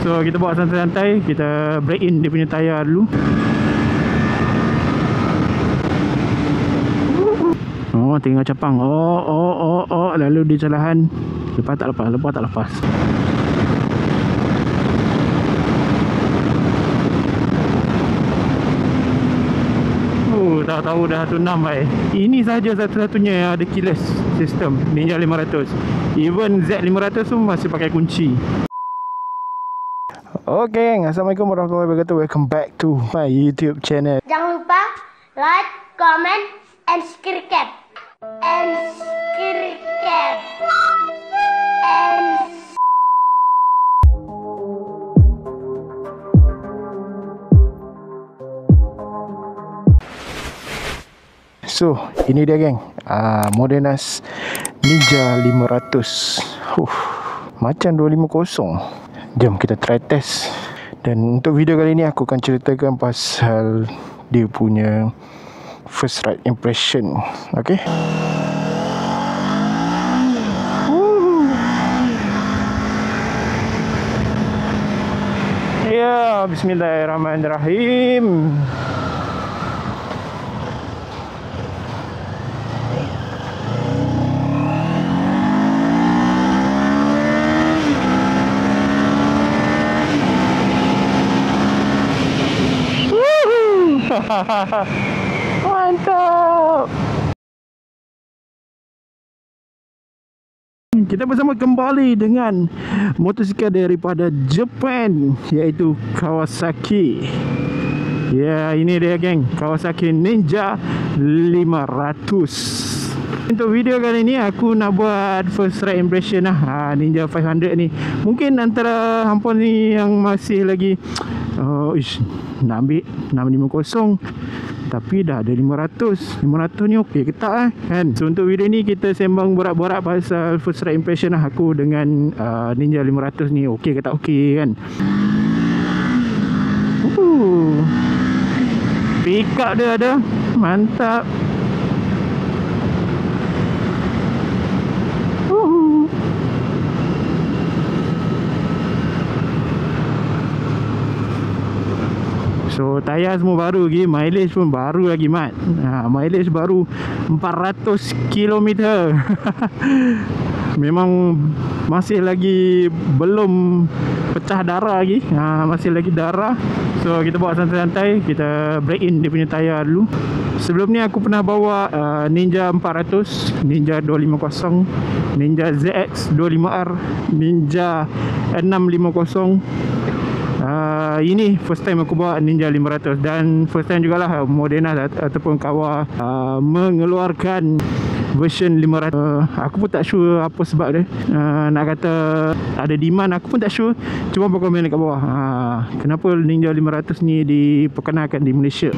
So kita bawa santai-santai, kita break in dia punya tayar dulu. Oh, tengok capang. Oh, lalu dia calahan. Lepas tak lepas. Tahu dah 16 baik. Ini saja satu-satunya yang ada keyless system Ninja 500. Even Z500 pun masih pakai kunci. Okay, Assalamualaikum warahmatullahi wabarakatuh. Welcome back to my YouTube channel. Jangan lupa like, comment, and subscribe. So, ini dia geng, Modenas Ninja 500. Macam 250. Jom kita try test. Dan untuk video kali ni aku akan ceritakan pasal dia punya first ride impression. Okay. Ya, bismillahirrahmanirrahim. Mantap. Kita bersama kembali dengan motosikal daripada Jepun, iaitu Kawasaki. Ya, ini dia geng, Kawasaki Ninja 500. Untuk video kali ni aku nak buat first ride impression lah, Ninja 500 ni. Mungkin antara hampa ni yang masih lagi nak ambil 650, tapi dah ada 500 ni okey ke tak kan? So untuk video ni kita sembang borak-borak pasal first ride impression lah aku dengan Ninja 500 ni, okey ke tak okey kan? Pick up dia ada, mantap. So tayar semua baru lagi, mileage pun baru lagi mat. Mileage baru 400 km. Memang masih lagi belum pecah darah lagi, masih lagi darah. So kita bawa santai-santai, kita break in dia punya tayar dulu. Sebelum ni aku pernah bawa Ninja 400, Ninja 250, Ninja ZX 25R, Ninja 650. Ini first time aku bawa Ninja 500, dan first time jugalah Modenas ataupun Kawa mengeluarkan version 500. Aku pun tak sure apa sebab dia, nak kata ada demand, aku pun tak sure. Cuma komen dekat bawah, kenapa Ninja 500 ni diperkenalkan di Malaysia.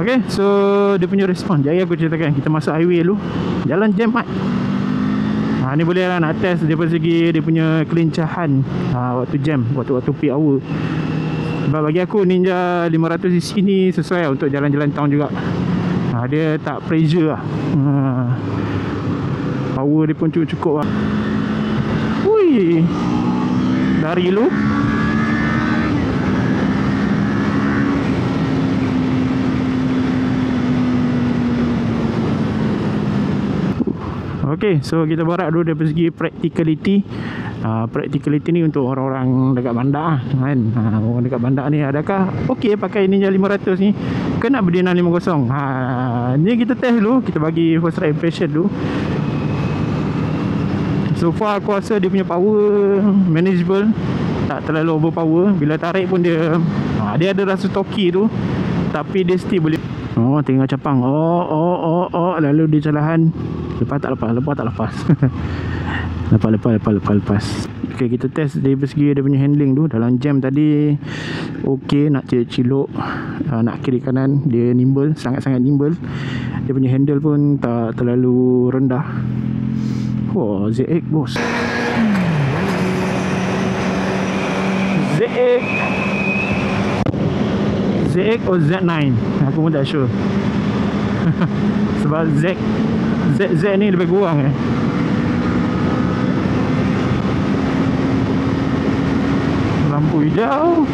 Okay, so dia punya respon. Jadi aku ceritakan, kita masuk highway dulu, jalan jam mat. Ni boleh lah nak test daripada segi dia punya kelincahan waktu jam, waktu peak hour. Sebab bagi aku Ninja 500 di sini sesuai lah untuk jalan-jalan town juga. Dia tak pressure lah. Power dia pun cukup lah. Hui, dari lu. Okay, so kita borak dulu dari segi practicality. Practicality ni untuk orang-orang dekat bandar kan. Orang dekat bandar ni adakah okey pakai Ninja 500 ni? Ke nak beli 650? Ni kita test dulu, kita bagi first ride impression dulu. So far aku rasa dia punya power manageable, tak terlalu overpower. Bila tarik pun dia ada rasa torque tu, tapi dia still boleh. Tengok capang. Lalu dia calahan. Lepas tak lepas. Lepas. Okay, kita test dari segi dia punya handling tu. Dalam jam tadi okey, nak cilok, nak kiri kanan dia nimble, sangat-sangat nimble. Dia punya handle pun tak terlalu rendah. ZX bos. ZX ZX atau Z9, aku pun tak sure. Sebab ZZ ni lebih kurang lampu hijau.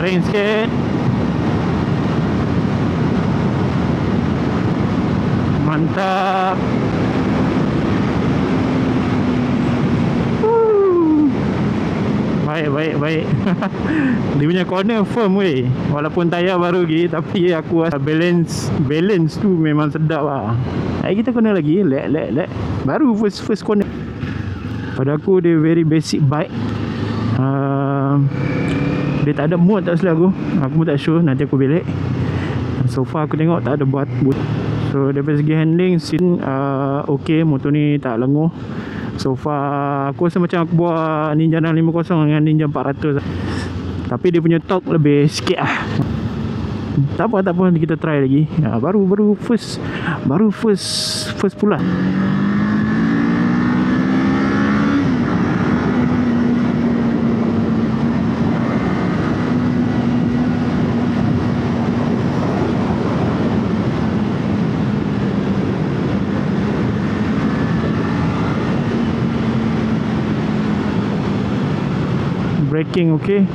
Ring sikit. Mantap. Baik. Dia punya corner firm weh. Walaupun tayar baru lagi, tapi aku rasa balance tu memang sedap lah. Kita kena lagi let. Baru first corner. Pada aku dia very basic bike. Dia tak ada mode tak silap aku pun tak sure, nanti aku belik. So far aku tengok tak ada buat. So dari segi handling scene ok, motor ni tak lenguh. So far aku rasa macam aku buat Ninja 650 dengan Ninja 400. Tapi dia punya torque lebih sikit lah. Tak apa, kita try lagi. Baru first pula. Braking okay.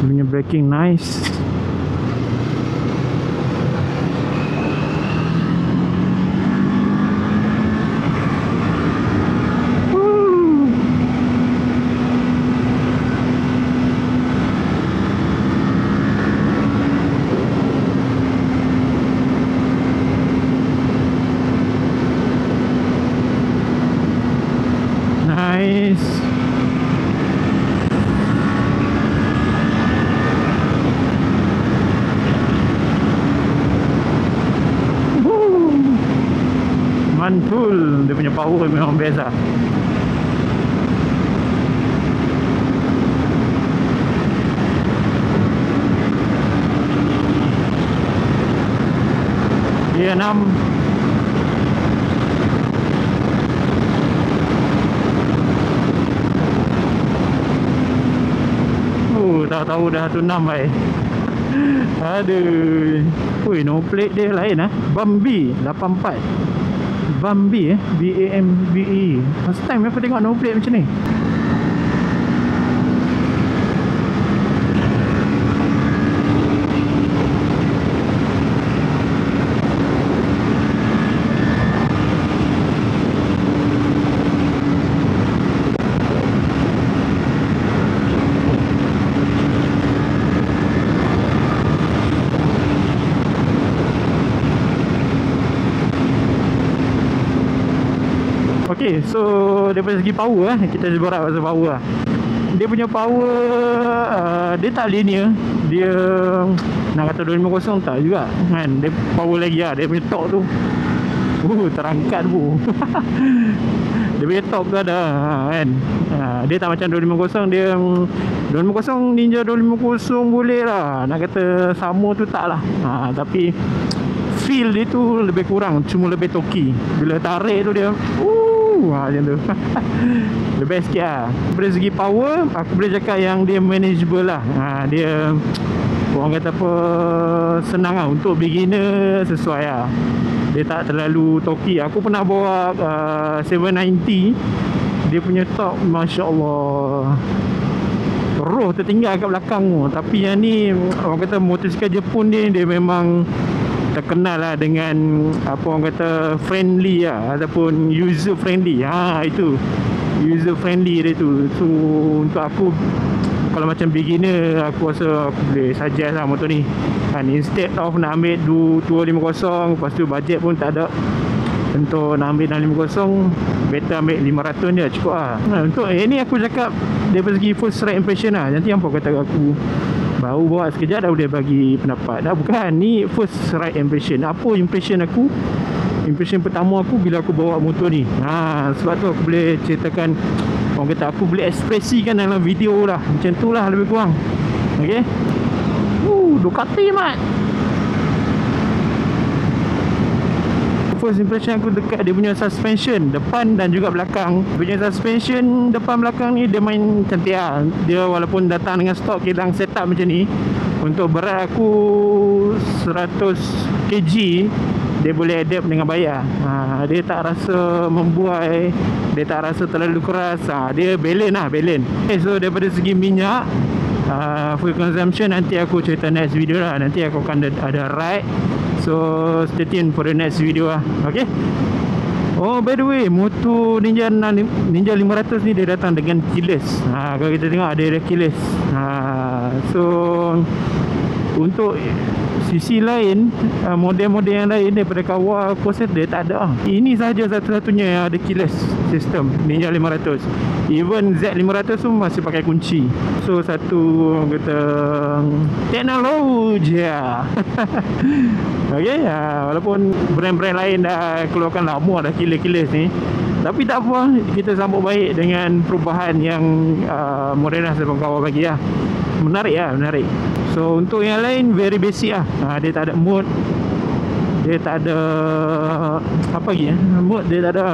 Punya braking nice. Nice. Mantul, dia punya power memang best lah. Dia 6. Tahu dah tu 6 baik. Aduh. Ui, no plate dia lain lah. Bambi 84. Bambi BAMBE. First time aku tengok no plate macam ni. Okay, so daripada segi power kita borak pasal power lah. Dia punya power dia tak linear. Dia nak kata 250 tak juga kan. Dia power lagi lah. Dia punya torque tu terangkat bu. Dia punya torque tu ada kan. Dia tak macam 250. Dia 250 Ninja 250 boleh lah. Nak kata sama tu tak lah. Tapi feel dia tu lebih kurang. Cuma lebih toki. Bila tarik tu dia macam tu. Lebih sikit lah. Dari segi power aku boleh cakap yang dia manageable lah. Dia orang kata apa, senang lah untuk beginner, sesuai lah. Dia tak terlalu toki. Aku pernah bawa 790. Dia punya torque Masya Allah, roh tertinggal kat belakang tu. Tapi yang ni orang kata motosikal Jepun ni dia memang terkenal lah dengan apa orang kata friendly lah, ataupun user friendly. Itu user friendly dia tu. So untuk aku kalau macam beginner, aku rasa aku boleh suggest lah motor ni kan. Instead of nak ambil 250, lepas tu budget pun tak ada, Untuk nak ambil 650, better ambil 500 dia cukup lah. Untuk ni aku cakap dari segi first right impression lah. Nanti hampa kata aku baru bawa sekejap dah boleh bagi pendapat. Dah bukan, ni first right impression. Apa impression aku? Impression pertama aku bila aku bawa motor ni. Sebab tu aku boleh ceritakan, orang kata aku boleh ekspresikan dalam video lah. Macam tu lah lebih kurang. Okay. Ducati mat. First impression aku dekat dia punya suspension depan dan juga belakang. Dia punya suspension depan belakang ni dia main cantik lah. Dia walaupun datang dengan stok kilang setup macam ni, untuk berat aku 100 kg, dia boleh adapt dengan bayar. Dia tak rasa membuai, dia tak rasa terlalu keras. Dia balance lah, balance. Okay, so daripada segi minyak, fuel consumption nanti aku cerita next video lah. Nanti aku akan ada ride. So stay tuned for the next video lah. Okay. Oh, by the way, motor Ninja 500 ni dia datang dengan keyless. Kalau kita tengok ada keyless. So untuk sisi lain, model-model yang lain daripada Kawa Corsair dia tak ada. Ini sahaja satu-satunya yang ada keyless system Ninja 500. Even Z500 pun masih pakai kunci. So satu kata teknologi. Okay, walaupun brand-brand lain dah keluarkan lama dah keyless ni, tapi tak apa, kita sambut baik dengan perubahan yang Modenas dan Kawa bagi lah. Menarik lah, menarik. So untuk yang lain very basic lah. Dia tak ada mode, dia tak ada apa lagi mode dia tak ada.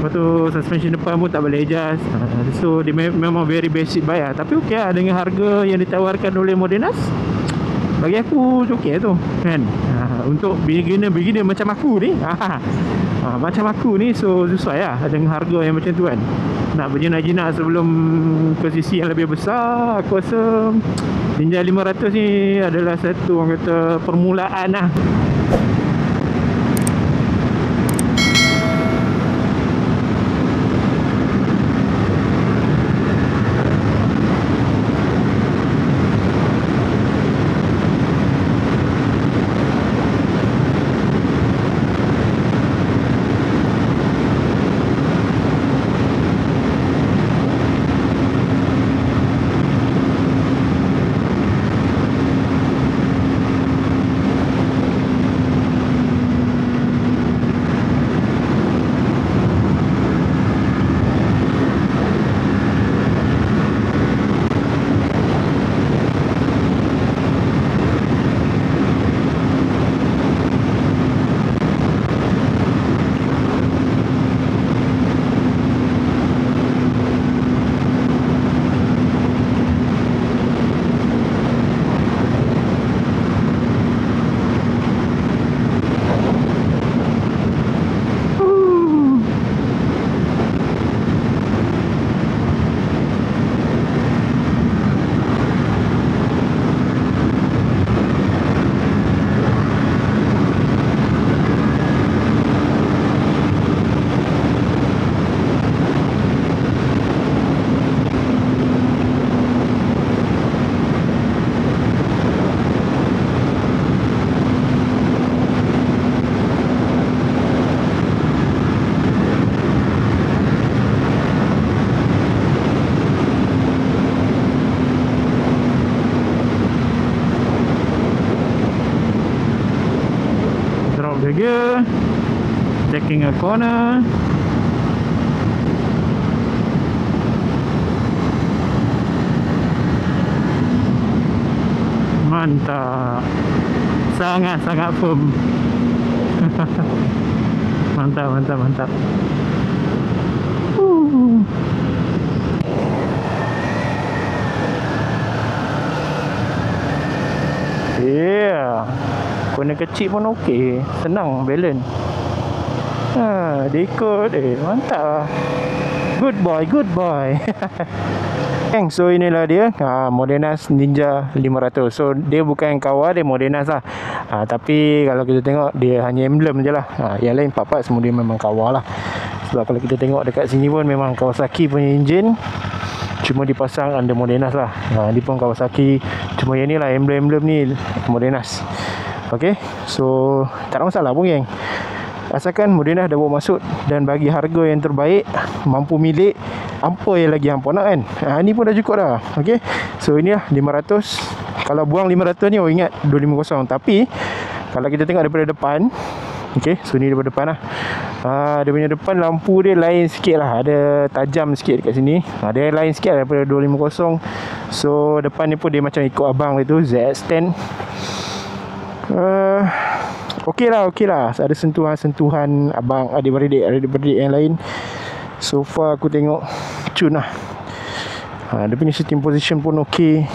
Lepas tu suspension depan pun tak boleh adjust. So dia memang very basic bike lah. Tapi okey lah dengan harga yang ditawarkan oleh Modenas, bagi aku okey tu kan. Untuk beginner macam aku ni, macam aku ni, so sesuai lah dengan harga yang macam tu kan. Nak berjinak-jinak sebelum ke sisi yang lebih besar, aku rasa Ninja 500 ni adalah satu, orang kata, permulaan lah. Jaga, taking a corner. Mantap, sangat-sangat firm. Mantap. Yeah, corner kecil pun okey, senang balance. Dia ikut, mantap lah. Good boy. So inilah dia, Modenas Ninja 500. So dia bukan Kawa, dia Modenas lah. Tapi kalau kita tengok, dia hanya emblem je lah. Yang lain part-part semua dia memang Kawa lah. Sebab kalau kita tengok dekat sini pun memang Kawasaki punya enjin, cuma dipasang under Modenas lah. Dia pun Kawasaki, cuma yang ni lah emblem-emblem ni Modenas. Okay, so tak ada masalah pun geng. Asalkan Modena dah bawa masuk dan bagi harga yang terbaik, mampu milik, apa yang lagi hampa nak kan. Ni pun dah cukup dah. Okay, so ini lah 500. Kalau buang 500 ni, ingat 250. Tapi kalau kita tengok daripada depan, okay, so ni daripada depan lah. Dia punya depan lampu dia lain sikit lah. Ada tajam sikit dekat sini. Dia lain sikit lah daripada 250. So depan ni pun dia macam ikut abang itu ZX10. Okey lah. Ada sentuhan-sentuhan abang adik-beradik yang lain. So far aku tengok cun lah. Dia punya sitting position pun okey.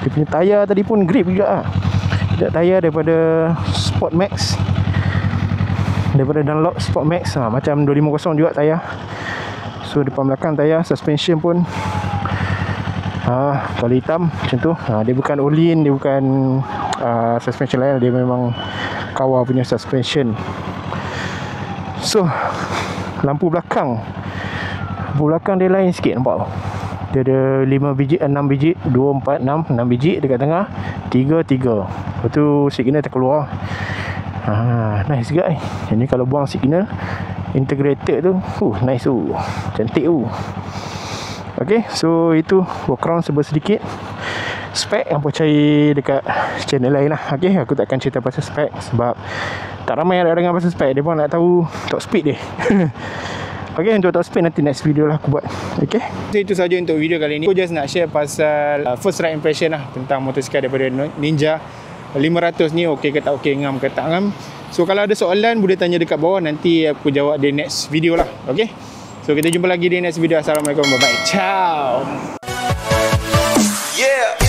Dia punya tayar tadi pun grip juga lah. Dia tayar daripada Sport Max, daripada Dunlop Sport Max. Macam 250 juga tayar. So depan belakang tayar, suspension pun kalau hitam macam tu. Dia bukan Olin, dia bukan suspension lain. Dia memang Kawa punya suspension. So lampu belakang dia lain sikit, nampak? Dia ada 5 biji, 6 biji, 2, 4, 6 biji dekat tengah, 3. Lepas tu signal terkeluar. Nice juga eh. Ini kalau buang signal integrated tu, nice tu, cantik tu. Okay, so itu background sedikit spek yang cari dekat channel lain lah. Okay, aku takkan cerita pasal spek sebab tak ramai yang nak dengar pasal spek. Dia pun nak tahu top speed dia. Okay, untuk top speed nanti next video lah aku buat. Okay, so itu saja untuk video kali ni. Aku just nak share pasal first right impression lah tentang motosikal daripada Ninja 500 ni. Okay ke tak okay, ngam ke tak ngam. So kalau ada soalan boleh tanya dekat bawah, nanti aku jawab di next video lah. Okay, so kita jumpa lagi di next video. Assalamualaikum, bye bye, ciao. Yeah.